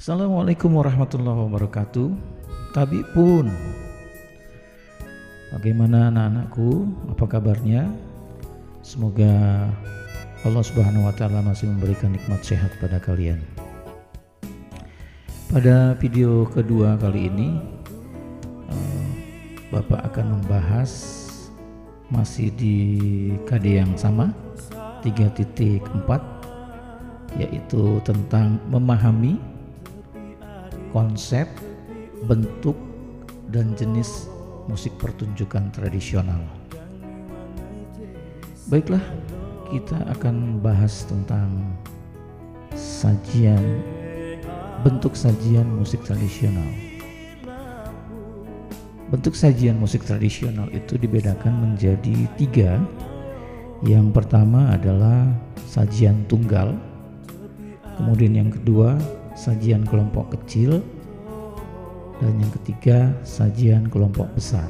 Assalamualaikum warahmatullahi wabarakatuh. Tabi pun, bagaimana anak-anakku? Apa kabarnya? Semoga Allah Subhanahu wa Ta'ala masih memberikan nikmat sehat pada kalian. Pada video kedua kali ini, Bapak akan membahas masih di KD yang sama 3.4, yaitu tentang memahami konsep, bentuk, dan jenis musik pertunjukan tradisional. Baiklah, kita akan bahas tentang bentuk sajian musik tradisional. Bentuk sajian musik tradisional itu dibedakan menjadi 3. Yang pertama adalah sajian tunggal, kemudian yang kedua sajian kelompok kecil, dan yang ketiga sajian kelompok besar.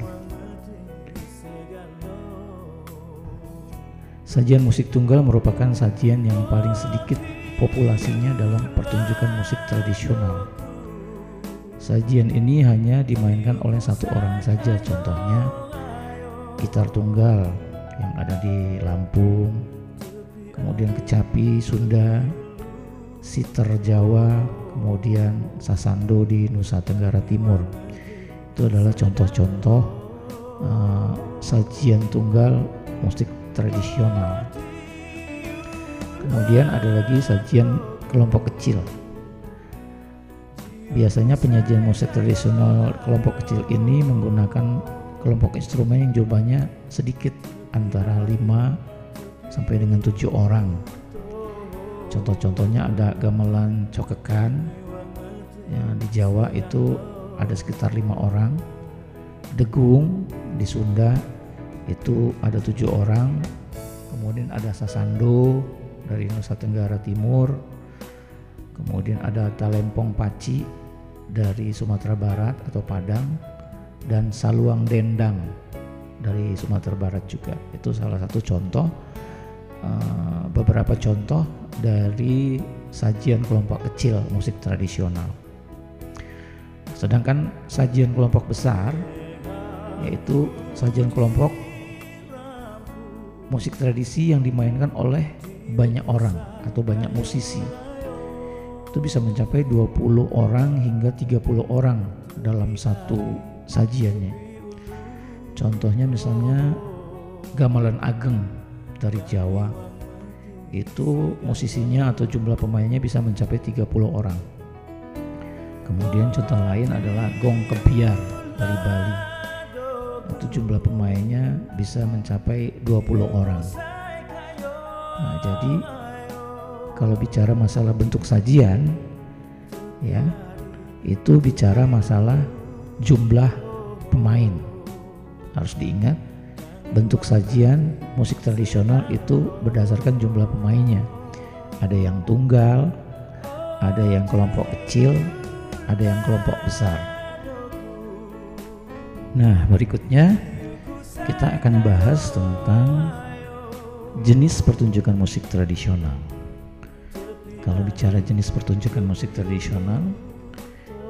Sajian musik tunggal merupakan sajian yang paling sedikit populasinya dalam pertunjukan musik tradisional. Sajian ini hanya dimainkan oleh satu orang saja, contohnya gitar tunggal yang ada di Lampung, kemudian kecapi Sunda, siter Jawa, kemudian sasando di Nusa Tenggara Timur. Itu adalah contoh-contoh sajian tunggal musik tradisional. Kemudian ada lagi sajian kelompok kecil. Biasanya penyajian musik tradisional kelompok kecil ini menggunakan kelompok instrumen yang jumlahnya sedikit, antara 5 sampai dengan 7 orang. Contoh-contohnya ada gamelan cokekan, yang di Jawa itu ada sekitar 5 orang. Degung di Sunda itu ada 7 orang. Kemudian ada sasando dari Nusa Tenggara Timur. Kemudian ada talempong paci dari Sumatera Barat atau Padang, dan saluang dendang dari Sumatera Barat juga. Itu salah satu contoh, beberapa contoh dari sajian kelompok kecil musik tradisional. Sedangkan sajian kelompok besar yaitu sajian kelompok musik tradisi yang dimainkan oleh banyak orang atau banyak musisi. Itu bisa mencapai 20 orang hingga 30 orang dalam satu sajiannya. Contohnya misalnya gamelan ageng dari Jawa, itu musisinya atau jumlah pemainnya bisa mencapai 30 orang. Kemudian contoh lain adalah gong kebiar dari Bali, itu jumlah pemainnya bisa mencapai 20 orang. Nah, jadi kalau bicara masalah bentuk sajian, ya, itu bicara masalah jumlah pemain. Harus diingat, bentuk sajian musik tradisional itu berdasarkan jumlah pemainnya. Ada yang tunggal, ada yang kelompok kecil, ada yang kelompok besar. Nah, berikutnya kita akan bahas tentang jenis pertunjukan musik tradisional. Kalau bicara jenis pertunjukan musik tradisional,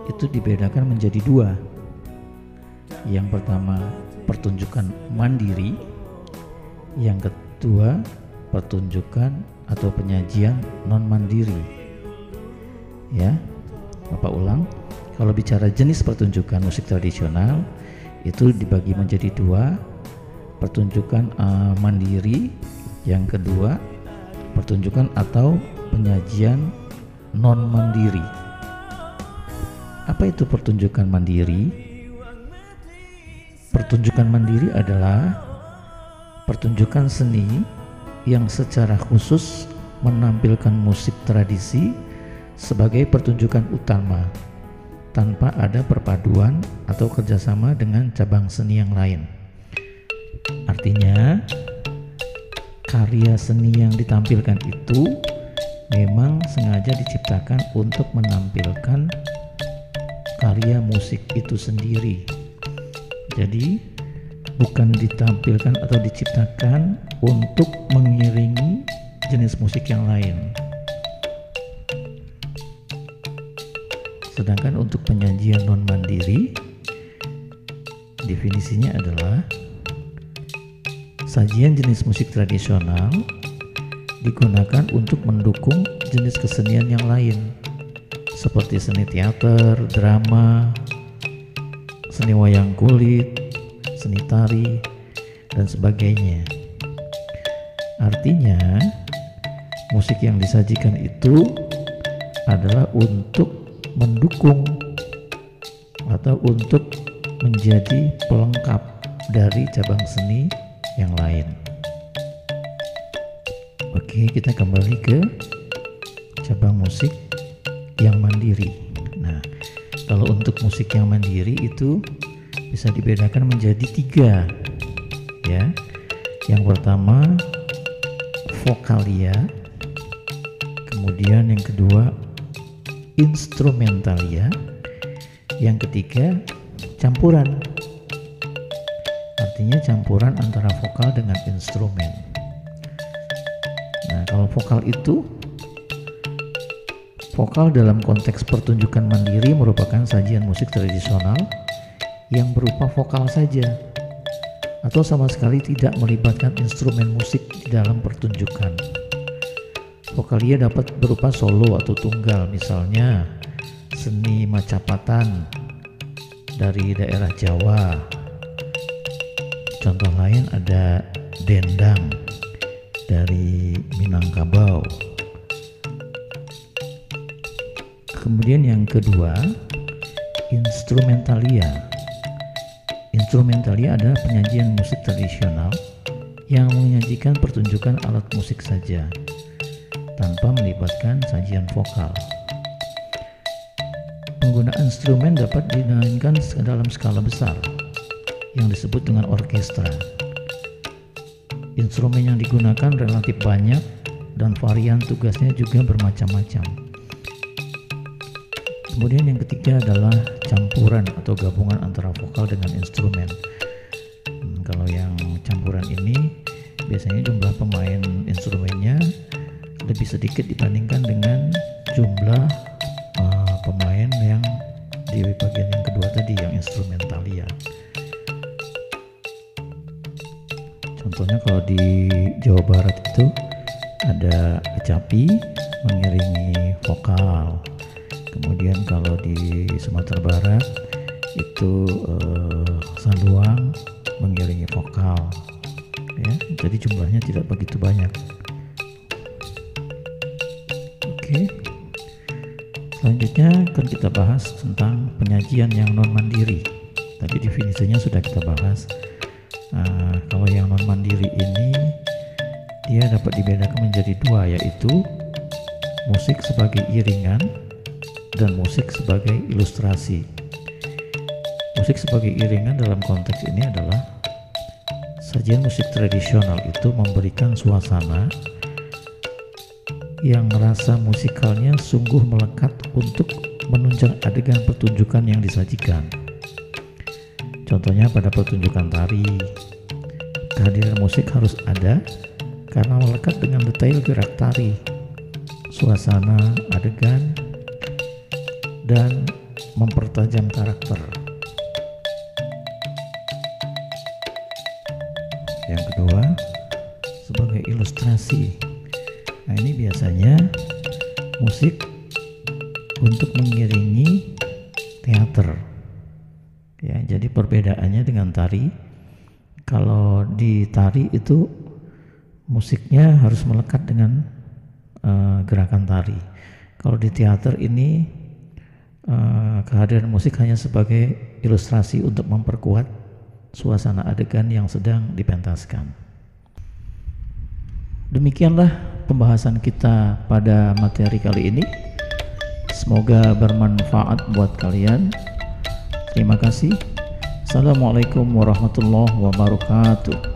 itu dibedakan menjadi 2. Yang pertama pertunjukan mandiri, yang kedua pertunjukan atau penyajian non mandiri. Ya, Bapak ulang. Kalau bicara jenis pertunjukan musik tradisional, itu dibagi menjadi 2. Pertunjukan mandiri, yang kedua pertunjukan atau penyajian non mandiri. Apa itu pertunjukan mandiri? Pertunjukan mandiri adalah pertunjukan seni yang secara khusus menampilkan musik tradisi sebagai pertunjukan utama, tanpa ada perpaduan atau kerjasama dengan cabang seni yang lain. Artinya, karya seni yang ditampilkan itu memang sengaja diciptakan untuk menampilkan karya musik itu sendiri. Jadi bukan ditampilkan atau diciptakan untuk mengiringi jenis musik yang lain. Sedangkan untuk penyajian non mandiri, definisinya adalah sajian jenis musik tradisional digunakan untuk mendukung jenis kesenian yang lain seperti seni teater, drama, seni wayang kulit, seni tari, dan sebagainya. Artinya, musik yang disajikan itu adalah untuk mendukung atau untuk menjadi pelengkap dari cabang seni yang lain. Oke, kita kembali ke cabang musik yang mandiri. Nah, kalau untuk musik yang mandiri itu bisa dibedakan menjadi 3, ya. Yang pertama vokalia, kemudian yang kedua instrumentalia, yang ketiga campuran. Artinya campuran antara vokal dengan instrumen. Nah, kalau vokal itu, vokal dalam konteks pertunjukan mandiri merupakan sajian musik tradisional yang berupa vokal saja atau sama sekali tidak melibatkan instrumen musik di dalam pertunjukan. Vokalia dapat berupa solo atau tunggal, misalnya seni Macapatan dari daerah Jawa. Contoh lain ada dendang dari Minangkabau. Kemudian yang kedua, instrumentalia. Instrumentalia adalah penyajian musik tradisional yang menyajikan pertunjukan alat musik saja tanpa melibatkan sajian vokal. Penggunaan instrumen dapat dimainkan dalam skala besar yang disebut dengan orkestra. Instrumen yang digunakan relatif banyak dan varian tugasnya juga bermacam-macam. Kemudian yang ketiga adalah campuran atau gabungan antara vokal dengan instrumen. Kalau yang campuran ini biasanya jumlah pemain instrumennya lebih sedikit dibandingkan dengan jumlah pemain yang di bagian yang kedua tadi, yang instrumentalia. Contohnya kalau di Jawa Barat itu ada kecapi mengiringi vokal. Kemudian kalau di Sumatera Barat itu saluang mengiringi vokal. Ya, jadi jumlahnya tidak begitu banyak. Oke. Selanjutnya akan kita bahas tentang penyajian yang non mandiri. Tadi definisinya sudah kita bahas. Kalau yang non mandiri ini dia dapat dibedakan menjadi 2, yaitu musik sebagai iringan dan musik sebagai ilustrasi. Musik sebagai iringan dalam konteks ini adalah sajian musik tradisional itu memberikan suasana yang rasa musikalnya sungguh melekat untuk menunjang adegan pertunjukan yang disajikan. Contohnya pada pertunjukan tari, kehadiran musik harus ada karena melekat dengan detail gerak tari, suasana adegan, dan mempertajam karakter. Yang kedua, sebagai ilustrasi. Nah, ini biasanya musik untuk mengiringi teater. Ya, jadi perbedaannya dengan tari. Kalau di tari itu musiknya harus melekat dengan gerakan tari. Kalau di teater ini kehadiran musik hanya sebagai ilustrasi untuk memperkuat suasana adegan yang sedang dipentaskan. Demikianlah pembahasan kita pada materi kali ini. Semoga bermanfaat buat kalian. Terima kasih. Assalamualaikum warahmatullahi wabarakatuh.